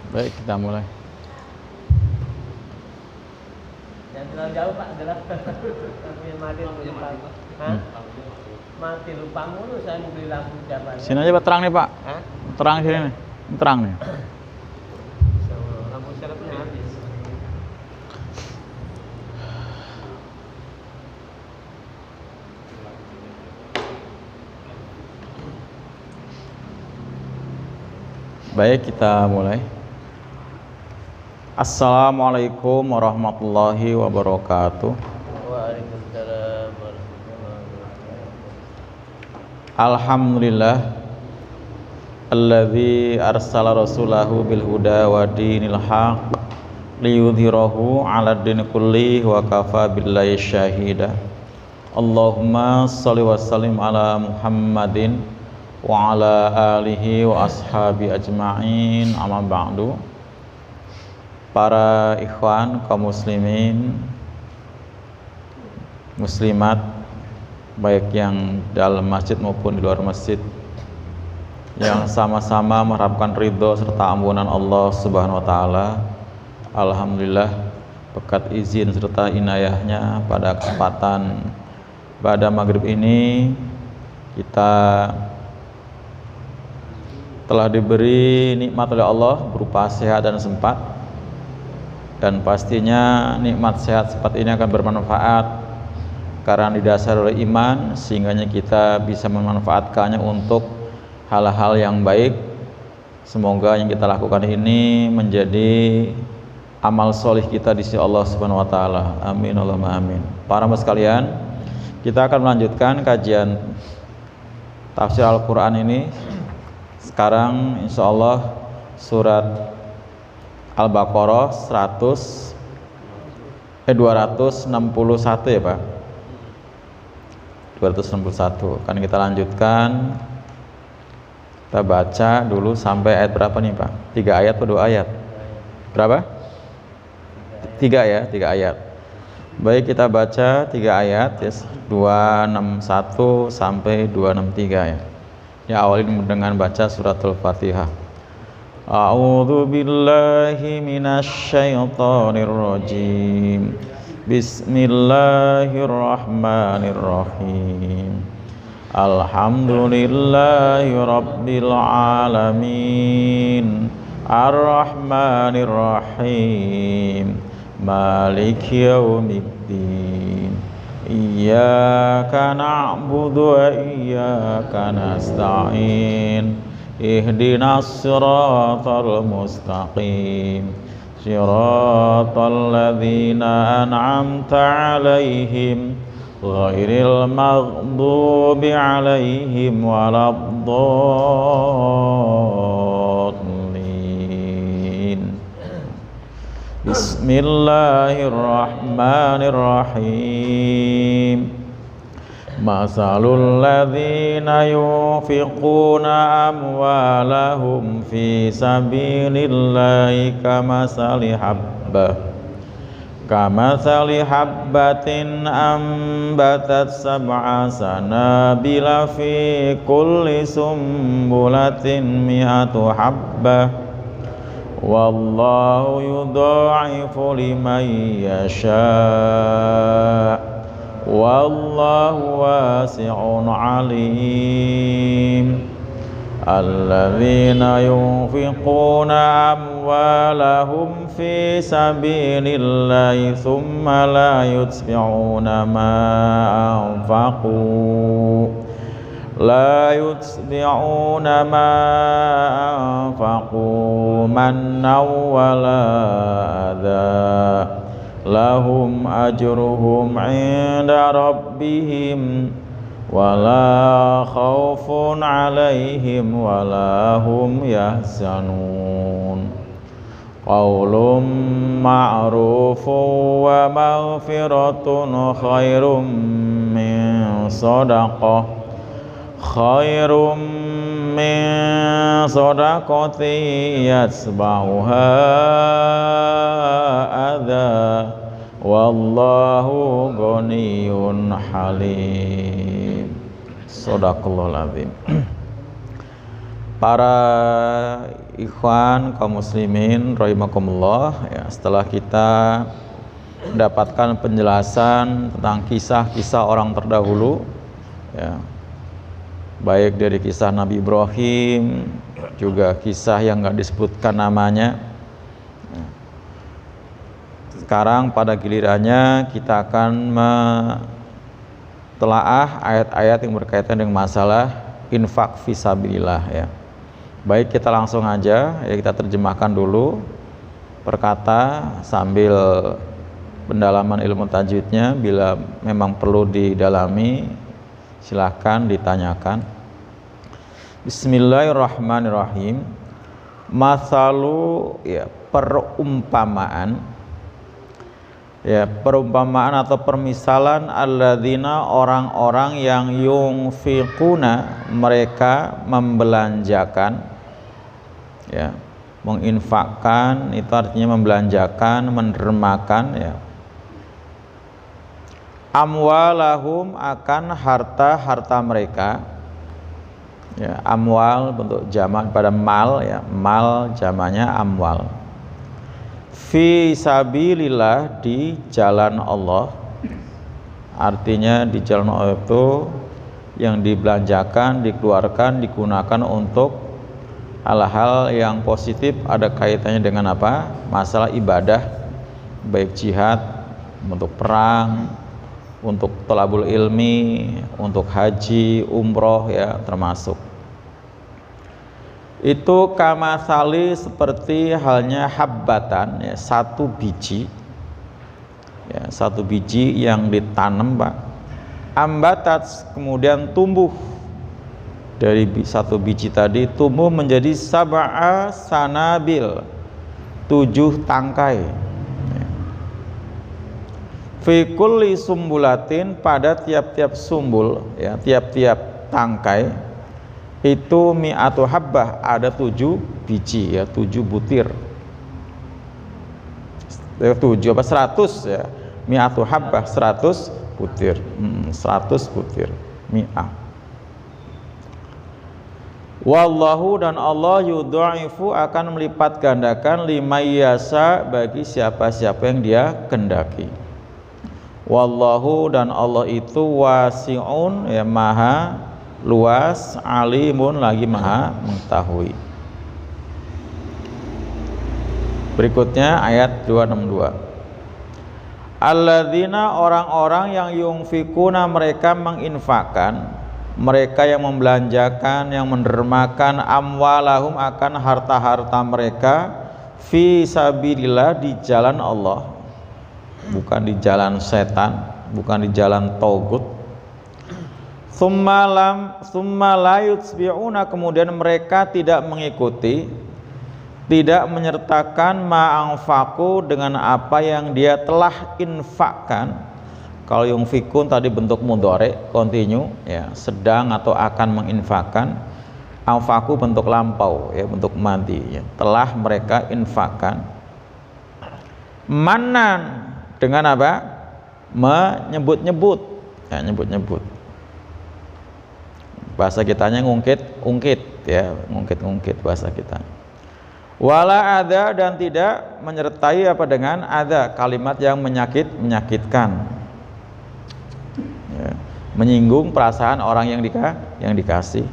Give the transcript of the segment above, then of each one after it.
Baik, kita mulai. Yang terlalu jauh Pak adalah mati lupa. Hah? Mati lupa mulu saya mau beli lampu jalan. Sini aja Pak, terang nih Pak. Hah? Terang sini nih. Ini terang nih. Lampu serapnya habis. Baik, kita mulai. Assalamualaikum warahmatullahi wabarakatuh. Waalaikumsalam warahmatullahi wabarakatuh. Alhamdulillah alladzi arsala rasulahu bil huda wa dinil haq liyudhhirahu 'ala din kulli wa kafa billahi syahida. Allahumma shalli wa sallim ala Muhammadin wa ala alihi wa ashabi ajma'in, amma ba'du. Para ikhwan kaum muslimin muslimat, baik yang dalam masjid maupun di luar masjid, yang sama-sama mengharapkan ridho serta ampunan Allah Subhanahu wa taala. Alhamdulillah, berkat izin serta inayahnya pada kesempatan pada maghrib ini kita telah diberi nikmat oleh Allah berupa sehat dan sempat, dan pastinya nikmat sehat sempat ini akan bermanfaat karena didasari oleh iman, sehingga kita bisa memanfaatkannya untuk hal-hal yang baik. Semoga yang kita lakukan ini menjadi amal solih kita di sisi Allah Subhanahu wa taala. Amin Allahumma amin. Para hamba sekalian, kita akan melanjutkan kajian tafsir Al-Qur'an ini. Sekarang insyaallah surat Al-Baqarah 261 ya Pak. 261. Kan kita lanjutkan. Kita baca dulu sampai ayat berapa nih Pak? 3 ayat atau 2 ayat? Berapa? 3 ya, 3 ayat. Baik, kita baca 3 ayat ya, 261 sampai 263 ya. Ya, awalin dengan baca suratul Fatihah. A'udzu billahi minasy syaithanir rajim. Bismillahirrahmanirrahim. Alhamdulillahi rabbil alamin. Ar-Rahmanir Rahim. Maliki yaumiddin. Iyyaka na'budu wa iyyaka nasta'in. Ihdinas siratal mustaqim. Siratal ladzina an'amta 'alaihim ghairil maghdubi 'alaihim waladdallin. Bismillahirrahmanirrahim. Masalul ladzina yunfiquna amwalahum fi sabilillahi kamathali habbatin ambatat sab'a sanabila fi kulli sumbulatin mi'atu habbah. Wallahu yudha'ifu liman yasha'. Wallahu wasi'un 'alim. Alladzina yunfiquna amwalahum fi sabilillahi thumma la yutbi'una ma anfaqu mannaw wala adha. Lahum ajruhum 'inda rabbihim wala khaufun 'alaihim wala hum yahzanun. Qaulun ma'rufun wa maghfiratun khairum min sadaqatin yatba'uha adha. Wallahu ghaniyyun halim. Shadaqallahul azim. Para ikhwan kaum muslimin rahimakumullah, ya, setelah kita mendapatkan penjelasan tentang kisah-kisah orang terdahulu, ya, baik dari kisah Nabi Ibrahim, juga kisah yang nggak disebutkan namanya. Sekarang pada gilirannya kita akan mentelaah ayat-ayat yang berkaitan dengan masalah infak fisabilillah, ya. Baik, kita langsung aja, ya, kita terjemahkan dulu per kata sambil pendalaman ilmu tajwidnya. Bila memang perlu didalami, silahkan ditanyakan. Bismillahirrahmanirrahim. Masalu, ya, perumpamaan, ya, perumpamaan atau permisalan alladzina, orang-orang yang yunfiquna, mereka membelanjakan, ya, menginfakkan itu artinya membelanjakan, mendermakan, ya, amwalahum, akan harta-harta mereka, ya, amwal bentuk jamak pada mal, ya, mal jamaknya amwal, fi sabilillah, di jalan Allah. Artinya di jalan Allah itu yang dibelanjakan, dikeluarkan, digunakan untuk hal-hal yang positif, ada kaitannya dengan apa? Masalah ibadah, baik jihad, untuk perang, untuk thalabul ilmi, untuk haji, umroh, ya, termasuk. Itu kamasali, seperti halnya habbatan, ya, satu biji, ya, satu biji yang ditanam, Pak. Ambatat, kemudian tumbuh dari satu biji tadi, tumbuh menjadi sab'a sanabil, 7 tangkai. Fi kulli sumbulatin, pada tiap-tiap sumbul, ya, tiap-tiap tangkai itu mi'atu habbah, ada 7 biji, ya, 7 butir. 7 apa 100, ya. Mi'atu habbah 100 butir. 100 butir. Mi'ah. Wallahu, dan Allah yudha'ifu, akan melipat gandakan, limayyasa, bagi siapa-siapa yang Dia kendaki. Wallahu, dan Allah itu wasi'un, ya, maha luas, alimun, lagi maha mengetahui. Berikutnya ayat 262. Alladzina, orang-orang yang yunfikuna, mereka menginfakkan, mereka yang membelanjakan, yang mendermakan, amwalahum, akan harta-harta mereka, fi sabilillah, di jalan Allah, bukan di jalan setan, bukan di jalan taugut. Summa la yutsbi'una, kemudian mereka tidak mengikuti, tidak menyertakan ma'anfaku, dengan apa yang dia telah infakkan. Kalau yunfikun tadi bentuk mudhari continue, ya, sedang atau akan menginfakkan. Anfaku bentuk lampau, ya, bentuk madi, ya, telah mereka infakkan. Manan, dengan apa? Menyebut-nyebut, ya, nyebut-nyebut. Bahasa kitanya ngungkit, ya, ngungkit bahasa kita. Wala ada, dan tidak menyertai apa dengan ada, kalimat yang menyakitkan, ya, menyinggung perasaan orang yang dikasih.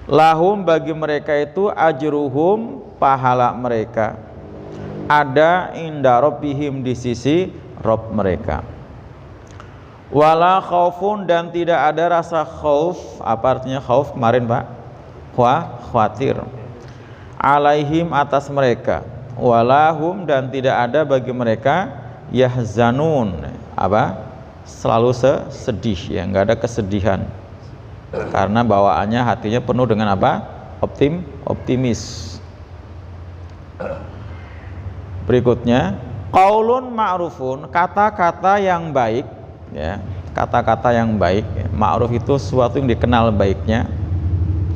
Lahum, bagi mereka itu ajruhum, pahala mereka, ada inda rabbihim, di sisi Rabb mereka. Wala khaufun, dan tidak ada rasa khauf. Apa artinya khauf kemarin, Pak? Khawatir. Alaihim, atas mereka. Walahum, dan tidak ada bagi mereka yahzanun, apa? Selalu sedih, ya, nggak ada kesedihan, karena bawaannya, hatinya penuh dengan apa? Optimis. Berikutnya qaulun ma'rufun, kata-kata yang baik, ya, kata-kata yang baik, ya. Ma'ruf itu sesuatu yang dikenal baiknya,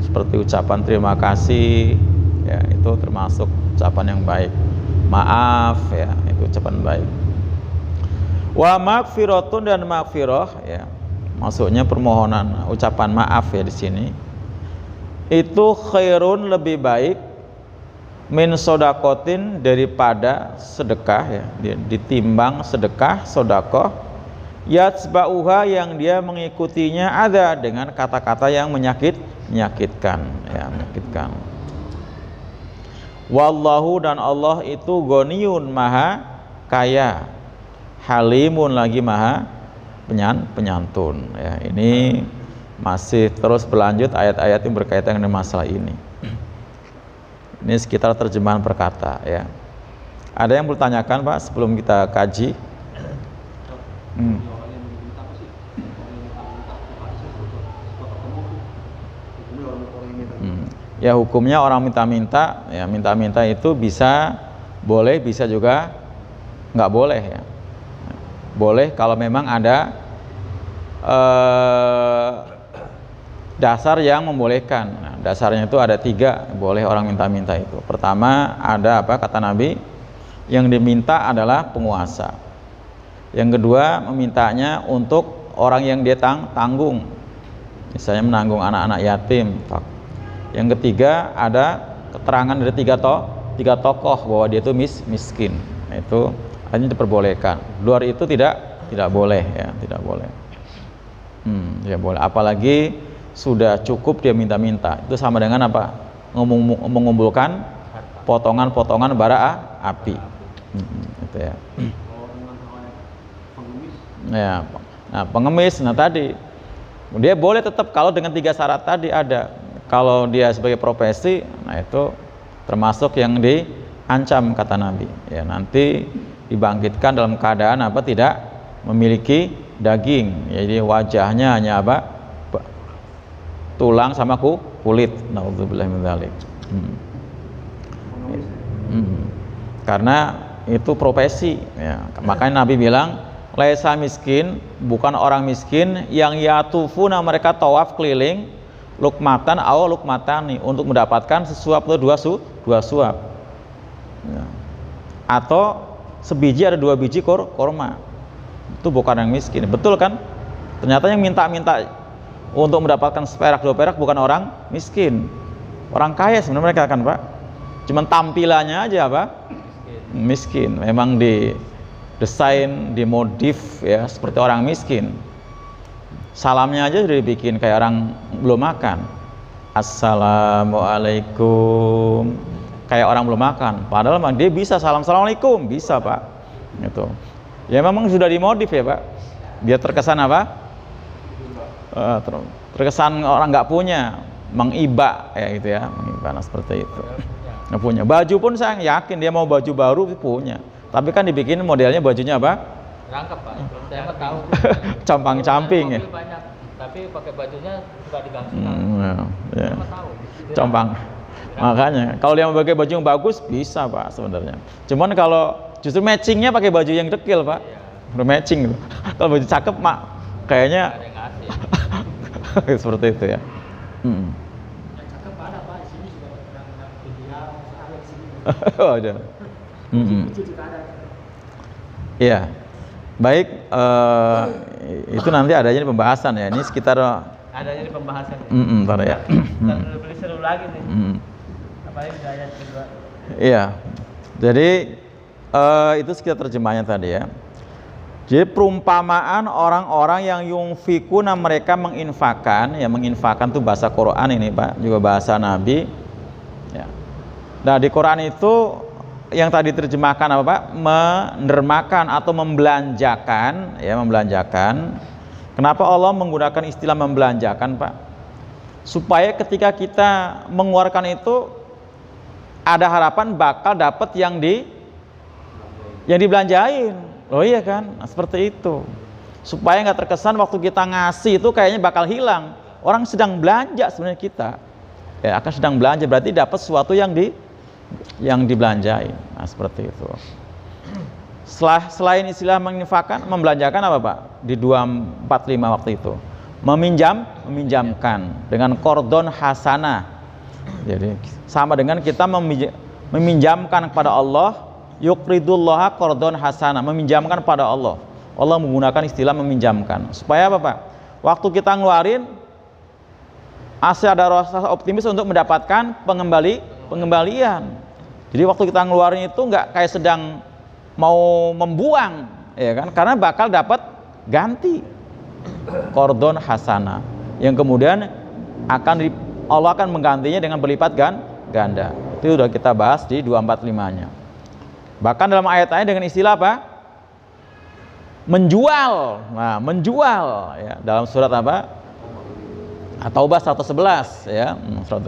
seperti ucapan terima kasih, ya, itu termasuk ucapan yang baik. Maaf, ya, itu ucapan baik. Wa maghfiratun, dan maghfirah, ya, maksudnya permohonan, ucapan maaf, ya, di sini. itu khairun, lebih baik, min sodakotin, daripada sedekah, ya, ditimbang sedekah, sodakoh, yatsba'uha, yang dia mengikutinya ada dengan kata-kata yang menyakitkan, ya, menyakitkan. Wallahu, dan Allah itu ghaniyun, maha kaya, halimun, lagi maha penyantun, ya. Ini masih terus berlanjut ayat-ayat yang berkaitan dengan masalah ini. Ini sekitar terjemahan perkata, ya. Ada yang bertanyakan, Pak, sebelum kita kaji? Ya, hukumnya orang minta-minta, ya, minta-minta itu bisa boleh, bisa juga nggak boleh, ya. Boleh kalau memang ada dasar yang membolehkan. Nah, dasarnya itu ada 3, boleh orang minta-minta itu. Pertama, ada apa, kata Nabi, yang diminta adalah penguasa. Yang kedua, memintanya untuk orang yang dia tanggung, misalnya menanggung anak-anak yatim. Yang ketiga, ada keterangan dari tiga tokoh bahwa dia itu miskin. Nah, itu hanya diperbolehkan. Luar itu tidak boleh, ya, tidak boleh. Ya boleh, apalagi sudah cukup dia minta-minta. Itu sama dengan apa? Mengumpulkan potongan-potongan bara api. Itu, ya. Ya. Nah, pengemis, nah tadi dia boleh tetap kalau dengan 3 syarat tadi ada. Kalau dia sebagai profesi, nah itu termasuk yang diancam, kata Nabi. Ya, nanti dibangkitkan dalam keadaan apa? Tidak memiliki daging. Jadi wajahnya hanya apa? Tulang sama kulit. Nauzubillah min dzalik. Karena itu profesi, ya. Makanya Nabi bilang, laisa miskin, bukan orang miskin yang yatufuna, mereka tawaf keliling, lukmatan aw lukmatani, untuk mendapatkan sesuap atau dua suap, ya. Atau sebiji ada 2 biji korma. Itu bukan yang miskin, betul kan? Ternyata yang minta-minta untuk mendapatkan seperak 2 perak bukan orang miskin, orang kaya sebenarnya mereka kan, Pak. Cuman tampilannya aja apa? Miskin. Memang didesain, dimodif, ya, seperti orang miskin. Salamnya aja sudah dibikin kayak orang belum makan. Assalamualaikum, kayak orang belum makan. Padahal dia bisa assalamualaikum, bisa, Pak. Gitu. Ya memang sudah dimodif, ya, Pak. Dia terkesan apa? Terkesan orang nggak punya, mengiba, ya gitu, ya, mengiba. Nah, seperti itu. Nggak punya. Baju pun saya yakin dia mau baju baru punya. Tapi kan dibikin modelnya bajunya apa? Rangkap, Pak. Saya mah tahu. Compang-camping, ya. Banyak, tapi pakai bajunya suka diganti. Ya. Compang. Makanya kalau dia mau pakai baju yang bagus bisa, Pak, sebenarnya. Cuman kalau justru matchingnya pakai baju yang dekil, Pak. Udah matching gitu. Kalau baju cakep, Mak, kayaknya seperti itu, ya. Yang cakep ada, Pak, di sini juga yang ideal, ada di sini. Oh, ada. Itu juga ada. Iya. Baik, itu nanti adanya di pembahasan, ya. Ini sekitar adanya di pembahasan. Ntar, ya. Lebih seru lagi nih. Apalagi di ayat kedua. Iya. Jadi itu sekitar terjemahnya tadi, ya. Jadi perumpamaan orang-orang yang yungfikuna, mereka menginfakkan, ya, menginfakkan itu bahasa Quran ini, Pak, juga bahasa Nabi, ya. Nah, di Quran itu yang tadi terjemahkan apa, Pak? Mendermakan atau membelanjakan, ya, membelanjakan. Kenapa Allah menggunakan istilah membelanjakan, Pak? Supaya ketika kita mengeluarkan itu ada harapan bakal dapat yang dibelanjain. Oh iya kan? Nah, seperti itu. Supaya nggak terkesan waktu kita ngasih itu kayaknya bakal hilang. Orang sedang belanja sebenarnya kita. Ya, akan sedang belanja, berarti dapat sesuatu yang dibelanjain. Nah, seperti itu. Selain istilah menginfakkan, membelanjakan apa, Pak? Di 245 waktu itu. Meminjamkan dengan kordon hasanah. Jadi sama dengan kita meminjamkan kepada Allah, yuqridullaha qardon hasanah, meminjamkan pada Allah. Allah menggunakan istilah meminjamkan. Supaya apa, Pak? Waktu kita ngeluarin masih ada rasa optimis untuk mendapatkan pengembalian. Jadi waktu kita ngeluarin itu nggak kayak sedang mau membuang, ya kan? Karena bakal dapat ganti qardon hasana yang kemudian Allah akan menggantinya dengan berlipat ganda. Itu sudah kita bahas di 245-nya. Bahkan dalam ayat-ayat dengan istilah apa? Menjual. Nah, menjual ya, dalam surat apa? At-Taubah 111 ya.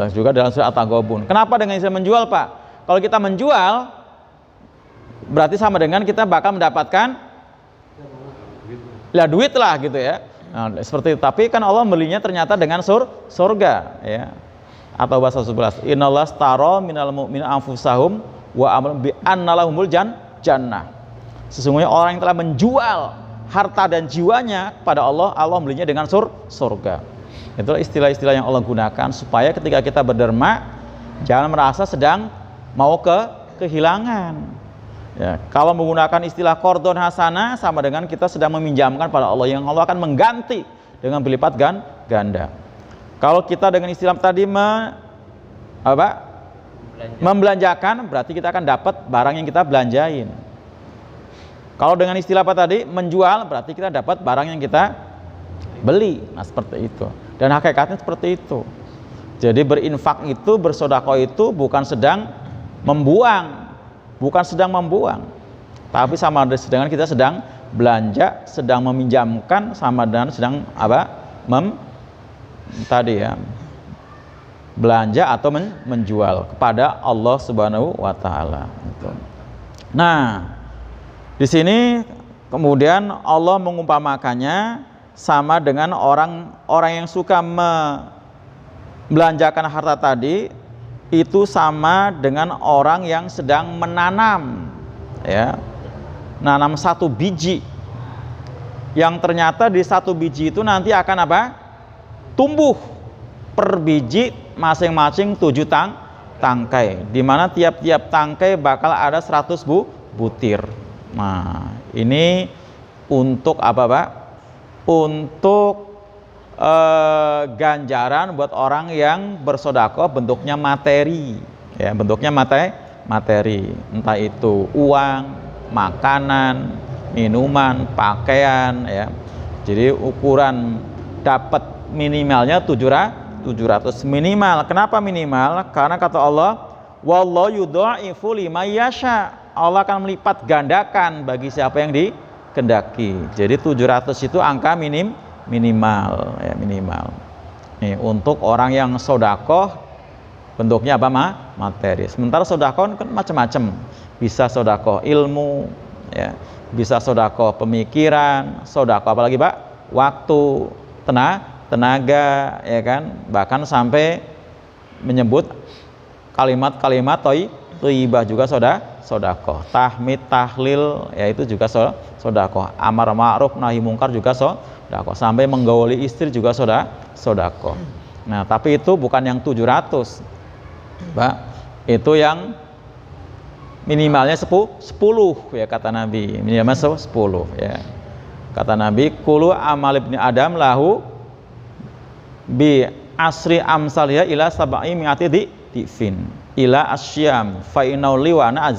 Juga dalam surat At-Taghabun. Kenapa dengan istilah menjual, Pak? Kalau kita menjual berarti sama dengan kita bakal mendapatkan duit lah gitu ya. Nah, seperti itu. Tapi kan Allah belinya ternyata dengan surga ya. Atau bahasa 11, innallaha astara minal mu'minina anfusahum wa amwalahum bi anna lahumul jannah. Sesungguhnya orang yang telah menjual harta dan jiwanya kepada Allah, Allah belinya dengan surga. Itulah istilah-istilah yang Allah gunakan supaya ketika kita berderma jangan merasa sedang mau kehilangan. Ya, kalau menggunakan istilah qardon hasanah sama dengan kita sedang meminjamkan pada Allah yang Allah akan mengganti dengan berlipat ganda. Kalau kita dengan istilah tadi membelanjakan, berarti kita akan dapat barang yang kita belanjain. Kalau dengan istilah apa tadi? Menjual, berarti kita dapat barang yang kita beli. Nah, seperti itu. Dan hakikatnya seperti itu. Jadi berinfak itu, bersedekah itu bukan sedang membuang, tapi sama dengan kita sedang belanja, sedang meminjamkan, sama dengan sedang belanja atau menjual kepada Allah Subhanahu wa taala. Nah, di sini kemudian Allah mengumpamakannya sama dengan orang yang suka membelanjakan harta tadi, itu sama dengan orang yang sedang menanam ya. Nanam satu biji yang ternyata di satu biji itu nanti akan tumbuh per biji masing-masing 7 tangkai, di mana tiap-tiap tangkai bakal ada 100 butir. Nah, ini untuk apa, Pak? Untuk ganjaran buat orang yang bersedekah bentuknya materi, ya, bentuknya materi, entah itu uang, makanan, minuman, pakaian, ya. Jadi ukuran dapat minimalnya 700 minimal. Kenapa minimal? Karena kata Allah, wallahu yudha'ifu liman yasha. Allah akan melipat gandakan bagi siapa yang dikehendaki. Jadi 700 itu angka minimal ya, minimal. Nih, untuk orang yang sedekah bentuknya apa, materi. Sementara sedekah kan macam-macam. Bisa sedekah ilmu, ya. Bisa sedekah pemikiran, sedekah apalagi, Pak? Waktu, tenaga, ya kan? Bahkan sampai menyebut kalimat-kalimat thayyibah juga sedekah. Tahmid, tahlil, ya itu juga sedekah. Amar ma'ruf nahi mungkar juga sedekah. Sampai menggauli istri juga sedekah. Nah, tapi itu bukan yang 700. Pak, itu yang minimalnya 10 ya kata Nabi. Minimalnya 10 ya. Kata Nabi, kullu amal ibni Adam lahu bi asri amsalnya ila sab'i mi'ati difin ila asyam fa inau liwana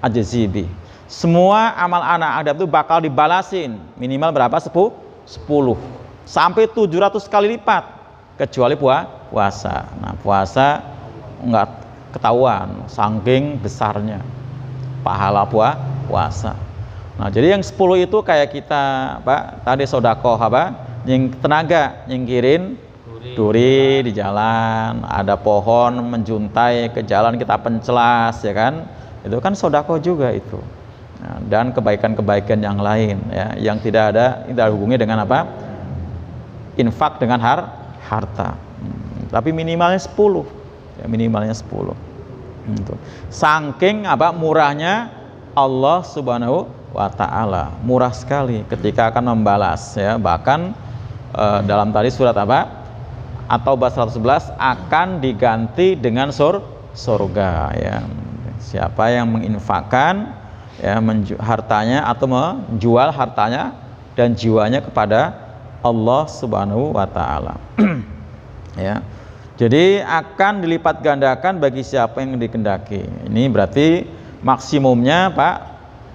ajzibi. Semua amal anak Adam itu bakal dibalasin minimal berapa? 10 sampai 700 kali lipat kecuali puasa. Nah, puasa enggak ketahuan saking besarnya pahala puasa. Nah, jadi yang 10 itu kayak kita, Pak, tadi sedekah tenaga nyingkirin duri di jalan, ada pohon menjuntai ke jalan kita pencelas, ya kan? Itu kan sedekah juga itu. Nah, dan kebaikan-kebaikan yang lain ya, yang tidak hubungi dengan infak dengan harta. Tapi minimalnya 10. Ya, minimalnya 10. Saking murahnya Allah Subhanahu wa taala, murah sekali ketika akan membalas ya. Bahkan dalam tadi surat At-Taubah 111 akan diganti dengan surga ya. Siapa yang menginfakkan ya, hartanya atau menjual hartanya dan jiwanya kepada Allah Subhanahu wa taala. Ya. Jadi akan dilipat gandakan bagi siapa yang dikehendaki. Ini berarti maksimumnya Pak,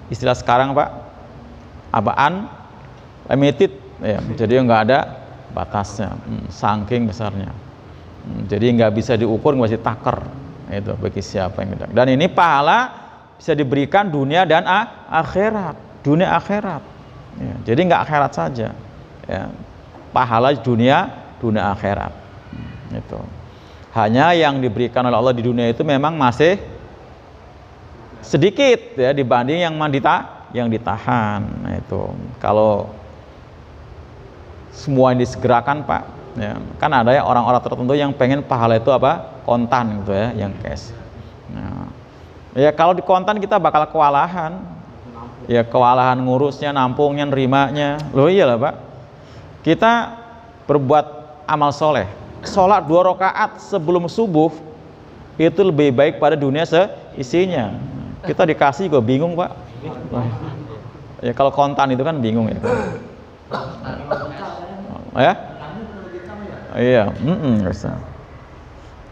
istilah sekarang Pak, unlimited ya. Jadi nggak ada batasnya, saking besarnya. Jadi nggak bisa diukur, nggak bisa takar. Itu bagi siapa yang dikehendaki. Dan ini pahala bisa diberikan dunia dan akhirat, dunia akhirat. Ya, jadi nggak akhirat saja. Ya, pahala dunia akhirat. Itu. Hanya yang diberikan oleh Allah di dunia itu memang masih sedikit ya dibanding yang ditahan. Nah, itu. Kalau semua yang disegerakan Pak, ya, kan ada ya orang-orang tertentu yang pengen pahala itu apa? Kontan gitu ya, yang cash. Nah, ya kalau di kontan kita bakal kewalahan. Ya kewalahan ngurusnya, nampungnya, nerimanya. Loh iyalah Pak. Kita berbuat amal soleh, sholat 2 rakaat sebelum subuh itu lebih baik pada dunia seisinya. Kita dikasih juga bingung Pak. Ya kalau kontan itu kan bingung ya. Ya? Iya, bisa.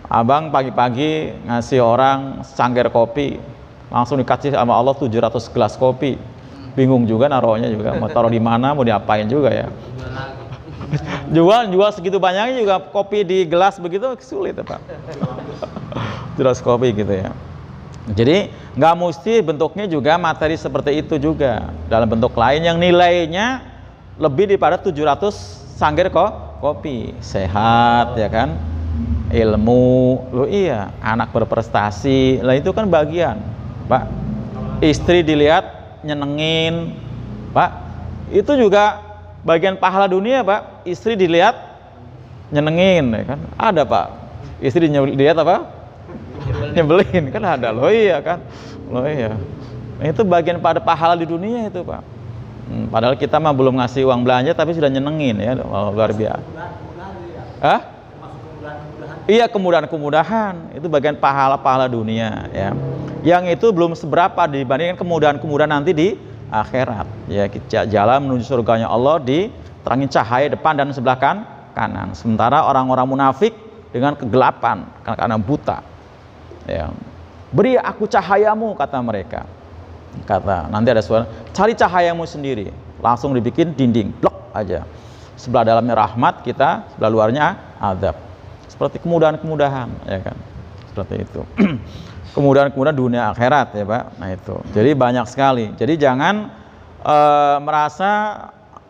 Abang pagi-pagi ngasih orang secangkir kopi, langsung dikasih sama Allah 700 gelas kopi. Bingung juga naruhnya juga, mau taruh di mana, mau diapain juga ya. Jual segitu banyaknya juga kopi di gelas begitu sulit ya Pak. Gelas kopi gitu ya. Jadi nggak mesti bentuknya juga materi seperti itu juga. Dalam bentuk lain yang nilainya lebih daripada 700 sangkir kopi. Sehat ya kan, ilmu, loh iya, anak berprestasi, lah itu kan bagian Pak. Istri dilihat nyenengin Pak, itu juga bagian pahala dunia Pak. Istri dilihat nyenengin ya kan, ada Pak. Istri dilihat apa? Nyebelin kan ada, loh iya kan, loh iya. Nah, itu bagian pada pahala di dunia itu Pak. Padahal kita mah belum ngasih uang belanja tapi sudah nyenengin ya, luar biasa. Hah? Iya, kemudahan-kemudahan itu bagian pahala-pahala dunia ya. Yang itu belum seberapa dibandingkan kemudahan-kemudahan nanti di akhirat. Ya, jalan menuju surganya Allah diterangi cahaya depan dan sebelah kanan. Sementara orang-orang munafik dengan kegelapan karena buta. Ya. Beri aku cahayamu kata mereka. Kata nanti ada suara, cari cahayamu sendiri. Langsung dibikin dinding, blok aja. Sebelah dalamnya rahmat kita, sebelah luarnya azab. Seperti kemudahan-kemudahan ya kan. Seperti itu. Kemudahan-kemudahan dunia akhirat ya Pak. Nah itu. Jadi banyak sekali. Jadi jangan merasa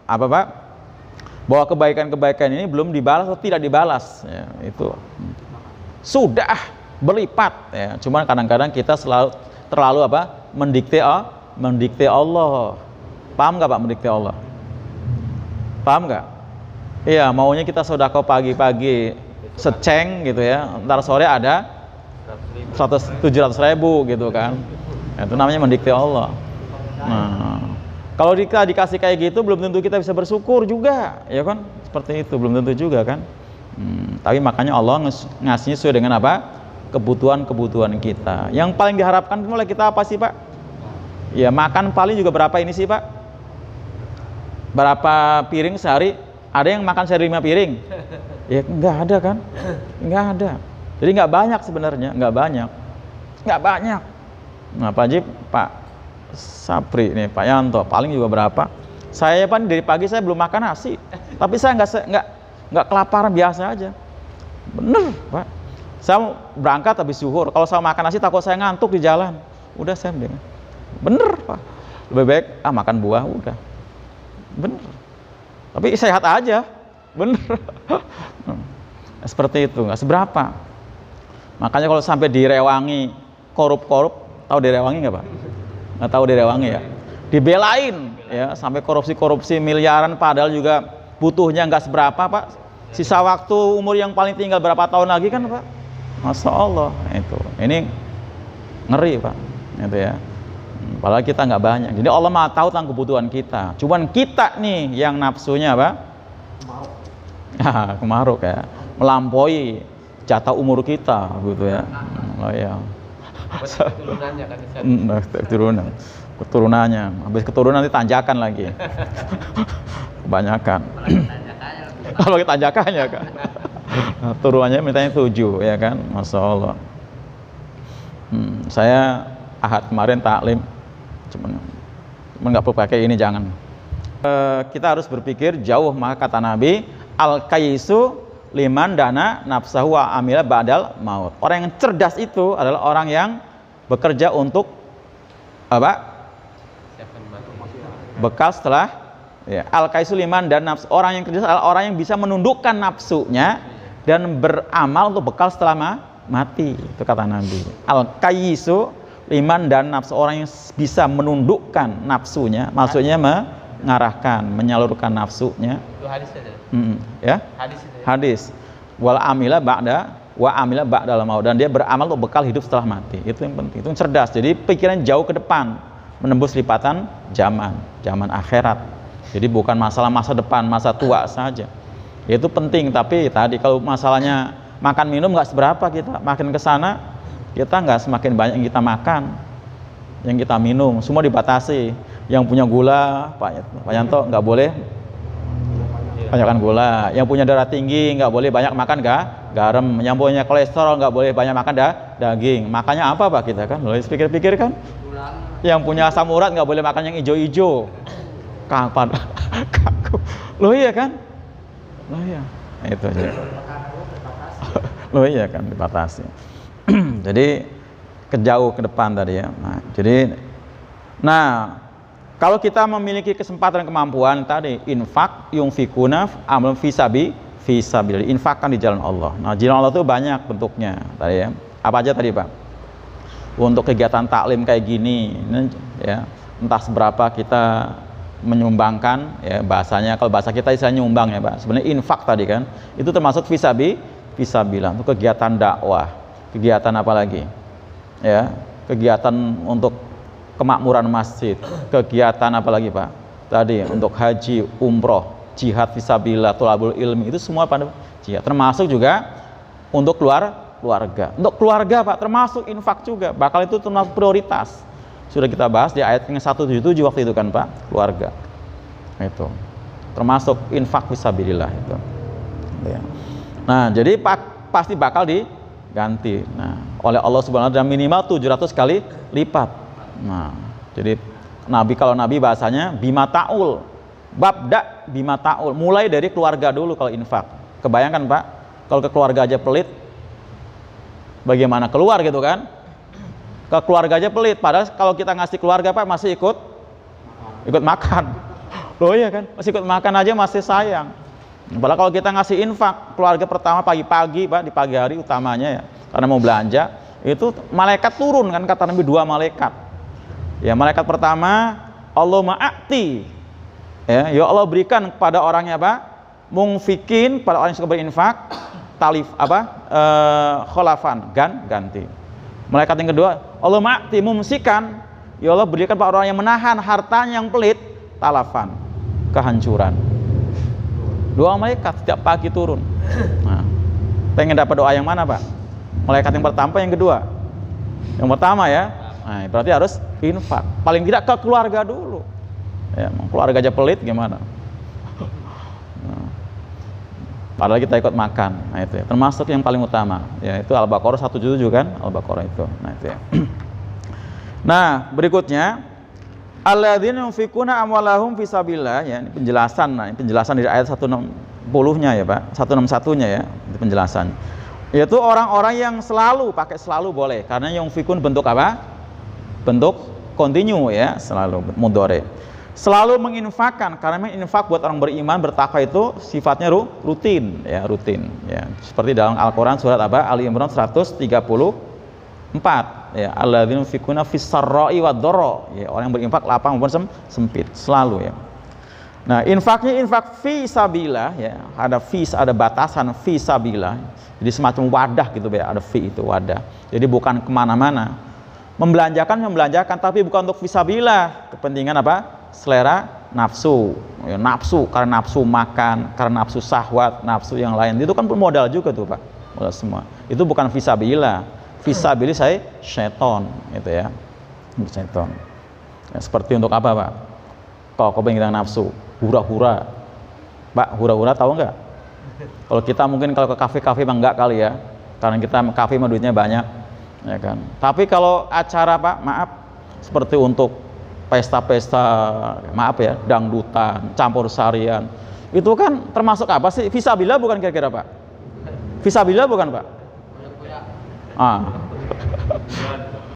apa Pak? Bahwa kebaikan-kebaikan ini belum dibalas atau tidak dibalas ya, itu. Sudah berlipat ya. Cuman kadang-kadang kita terlalu apa? Mendikte Allah. Paham nggak Pak mendikte Allah? Paham nggak? Iya, maunya kita sedekah pagi-pagi seceng gitu ya, ntar sore ada 700.000 gitu kan. Nah, itu namanya mendikte Allah. Nah, kalau dikasih kayak gitu belum tentu kita bisa bersyukur juga, ya kan? Seperti itu belum tentu juga kan. Tapi makanya Allah ngasihnya sesuai dengan apa? Kebutuhan kita. Yang paling diharapkan oleh kita apa sih Pak? Ya makan paling juga berapa ini sih Pak? Berapa piring sehari? Ada yang makan sehari 5 piring? Ya nggak ada kan? Nggak ada. Jadi nggak banyak sebenarnya, nggak banyak. Nah Pak Jib, Pak Sapri nih, Pak Yanto, paling juga berapa? Saya Pak dari pagi saya belum makan nasi, tapi saya nggak kelaparan biasa aja. Bener Pak. Saya berangkat habis zuhur, kalau saya makan nasi takut saya ngantuk di jalan. Udah saya mendingan. Bener Pak. Lebih baik makan buah udah. Bener. Tapi sehat aja. Bener. Seperti itu, nggak seberapa. Makanya kalau sampai direwangi korup, tahu direwangi nggak Pak? Nggak tahu direwangi ya? Dibelain ya, sampai korupsi miliaran padahal juga butuhnya nggak seberapa Pak. Sisa waktu umur yang paling tinggal berapa tahun lagi kan Pak? Masya Allah, itu. Ini ngeri Pak, itu ya. Padahal kita nggak banyak. Jadi Allah Maha tahu tentang kebutuhan kita. Cuman kita nih yang nafsunya apa? Kemaruk ya, melampaui jatah umur kita, gitu ya. Oh ya. Keturunannya kan. Keturunannya. Habis keturunan nanti tanjakan lagi. Kebanyakan. Kalau kita tanjakannya kan. Turunannya mintanya 7 ya kan, Masya Allah. Saya Ahad kemarin taklim, cuman nggak perlu pakai ini, jangan. Kita harus berpikir jauh, maka kata Nabi, al-kaisu liman dana nafsahu wa amila ba'dal maut. Orang yang cerdas itu adalah orang yang bekerja untuk apa? Bekal setelah ya. Al-kaisu liman dan nafsu. Orang yang cerdas adalah orang yang bisa menundukkan nafsunya dan beramal untuk bekal setelah mati. Itu kata Nabi. Al-kaisu liman dan nafsu, orang yang bisa menundukkan nafsunya, maksudnya mengarahkan, menyalurkan nafsunya. Itu hadis saja. Ya? Hadis. Wal amila ba'dal maut, dan dia beramal untuk bekal hidup setelah mati. Itu yang penting. Itu yang cerdas. Jadi pikiran jauh ke depan, menembus lipatan zaman akhirat. Jadi bukan masalah masa depan, masa tua saja. Itu penting, tapi tadi kalau masalahnya makan minum nggak seberapa, kita makin ke sana kita nggak semakin banyak yang kita makan, yang kita minum, semua dibatasi. Yang punya gula, Pak Yanto, nggak boleh banyakkan gula. Yang punya darah tinggi nggak boleh banyak makan garam. Yang punya kolesterol nggak boleh banyak makan daging. Makanya apa Pak kita kan? Boleh pikir-pikir kan? Yang punya asam urat nggak boleh makan yang hijau-hijau. Kapan? Kaku. Loh iya kan? Loh iya. Nah, itu aja. Loh iya kan, dibatasi. Jadi kejauh ke depan tadi ya. Nah, kalau kita memiliki kesempatan dan kemampuan tadi, infak yungfikuna amrun fisabilillah, infakkan di jalan Allah. Nah, jalan Allah itu banyak bentuknya tadi ya. Apa aja tadi Pak? Untuk kegiatan taklim kayak gini ya, entah seberapa kita menyumbangkan ya, bahasanya kalau bahasa kita istilahnya nyumbang ya Pak. Sebenarnya infak tadi kan, itu termasuk fisabilillah, untuk kegiatan dakwah, kegiatan apa lagi? Ya, kegiatan untuk kemakmuran masjid, kegiatan apa lagi Pak? Tadi untuk haji, umroh, jihad fisabilillah, thalabul ilmi, itu semua pada jihad. Termasuk juga untuk keluarga. Untuk keluarga Pak, termasuk infak juga. Bakal itu termasuk prioritas. Sudah kita bahas di ayat yang 177 waktu itu kan Pak, keluarga. Itu. Termasuk infak fisabilillah itu. Ya. Nah, jadi pasti bakal diganti. Nah, oleh Allah Subhanahu wa taala minimal 700 kali lipat. Nah, jadi kalau Nabi bahasanya bima ta'ul. Babda bima ta'ul. Mulai dari keluarga dulu kalau infak. Kebayangkan Pak, kalau ke keluarga aja pelit, bagaimana keluar gitu kan? Ke keluarga aja pelit, padahal kalau kita ngasih keluarga Pak masih ikut makan. Loh iya kan? Masih ikut makan aja masih sayang. Padahal kalau kita ngasih infak, keluarga pertama pagi-pagi Pak, di pagi hari utamanya ya, karena mau belanja, itu malaikat turun kan, kata Nabi 2 malaikat. Ya, malaikat pertama, Allah ma'ati. Ya Allah berikan kepada orangnya Pak, mungfikin, pada orang yang suka berinfak, talif kholafan, ganti. Malaikat yang kedua, Allah ma'ti mumsikan, ya Allah berikan pada orang yang menahan hartanya yang pelit, talafan, kehancuran. 2 malaikat setiap pagi turun. Nah, pengen dapat doa yang mana Pak? Malaikat yang pertama, yang kedua? Yang pertama ya. Nah, berarti harus infak. Paling tidak ke keluarga dulu. Ya, keluarga aja pelit gimana? Nah, padahal kita ikut makan. Nah, itu ya. Termasuk yang paling utama. Ya, itu Al-Baqarah 177 kan? Al-Baqarah itu. Nah, itu ya. Nah, berikutnya alladzina yunfikuna amwalahum fisabilillah, ya, ini penjelasan. Nah, ini penjelasan dari ayat 160-nya ya, Pak. 161-nya ya, itu penjelasan. Yaitu orang-orang yang selalu, pakai selalu boleh, karena yunfikun bentuk apa? Bentuk continue ya, selalu mudhari. Selalu menginfakkan, karena infak buat orang beriman, bertakwa itu sifatnya rutin ya, rutin ya. Seperti dalam Al-Qur'an surat apa? Ali Imran 134. Ya, alladzina yunfikuna fis sarra'i wad-dharra, ya, orang yang berinfak lapang maupun sempit, selalu ya. Nah, infaknya infak fi sabilillah ya, ada batasan fi sabilillah. Jadi semacam wadah gitu ya, ada fi itu wadah. Jadi bukan kemana-mana. Membelanjakan, tapi bukan untuk fi sabilillah. Kepentingan apa? Selera nafsu. Ya, nafsu karena nafsu makan, karena nafsu syahwat, nafsu yang lain. Itu kan modal juga tuh, Pak. Modal semua. Itu bukan fi sabilillah. Fisabilillah saya syaiton gitu ya, syaiton ya, seperti untuk apa Pak? Kalau kau pengen nafsu hura-hura Pak, hura-hura tahu nggak? Kalau kita mungkin kalau ke kafe-kafe mah enggak kali ya, karena kita kafe mah duitnya banyak, ya kan. Tapi kalau acara Pak, maaf, seperti untuk pesta-pesta, maaf ya, dangdutan, campur sarian, itu kan termasuk apa sih? Fisabilillah bukan kira-kira Pak? Fisabilillah bukan Pak? Ah.